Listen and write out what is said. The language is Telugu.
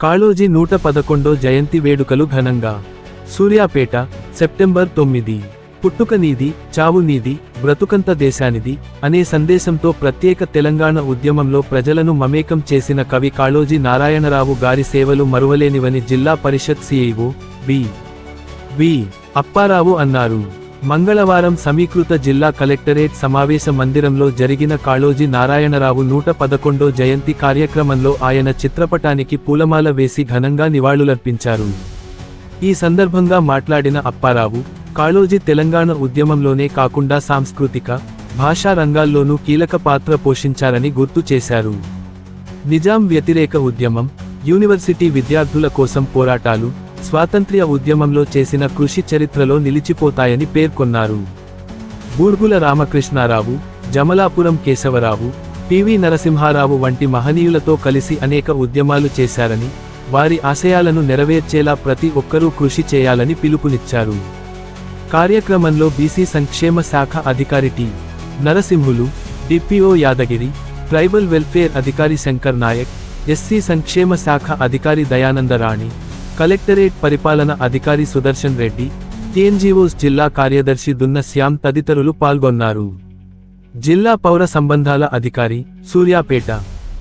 కాళోజీ 111 జయంతి వేడుకలు ఘనంగా. సూర్యాపేట, సెప్టెంబర్ 9. పుట్టుక నీది, చావు నీది, బ్రతుకంత దేశానిది అనే సందేశంతో ప్రత్యేక తెలంగాణ ఉద్యమంలో ప్రజలను మమేకం చేసిన కవి కాళోజీ నారాయణరావు గారి సేవలు మరువలేనివని జిల్లా పరిషత్ సిఇఒ వి. అప్పారావు అన్నారు. మంగళవారం సమీకృత జిల్లా కలెక్టరేట్ సమావేశ మందిరంలో జరిగిన కాళోజీ నారాయణరావు 111 జయంతి కార్యక్రమంలో ఆయన చిత్రపటానికి పూలమాల వేసి ఘనంగా నివాళులర్పించారు. ఈ సందర్భంగా మాట్లాడిన అప్పారావు, కాళోజీ తెలంగాణ ఉద్యమంలోనే కాకుండా సాంస్కృతిక, భాషా రంగాల్లోనూ కీలక పాత్ర పోషించారని గుర్తు చేశారు. నిజాం వ్యతిరేక ఉద్యమం, యూనివర్సిటీ విద్యార్థుల కోసం పోరాటాలు, స్వాతంత్ర్య ఉద్యమంలో చేసిన కృషి చరిత్రలో నిలిచిపోతాయని పేర్కొన్నారు. బూర్గుల రామకృష్ణారావు, జమలాపురం కేశవరావు, పివి నరసింహారావు వంటి మహనీయులతో కలిసి అనేక ఉద్యమాలు చేశారని, వారి ఆశయాలను నెరవేర్చేలా ప్రతి ఒక్కరూ కృషి చేయాలని పిలుపునిచ్చారు. కార్యక్రమంలో బీసీ సంక్షేమ శాఖ అధికారి T. Narasimhulu, DPO Yadagiri, tribal welfare అధికారి శంకర్ నాయక్, ఎస్సీ సంక్షేమ శాఖ అధికారి దయానందరాణి, కలెక్టరేట్ పరిపాలన అధికారి సుదర్శన్ రెడ్డి, టీఎన్జీఓస్ జిల్లా కార్యదర్శి దున్న శ్యామ్ తదితరులు పాల్గొన్నారు. జిల్లా పౌర సంబంధాల అధికారి, సూర్యాపేట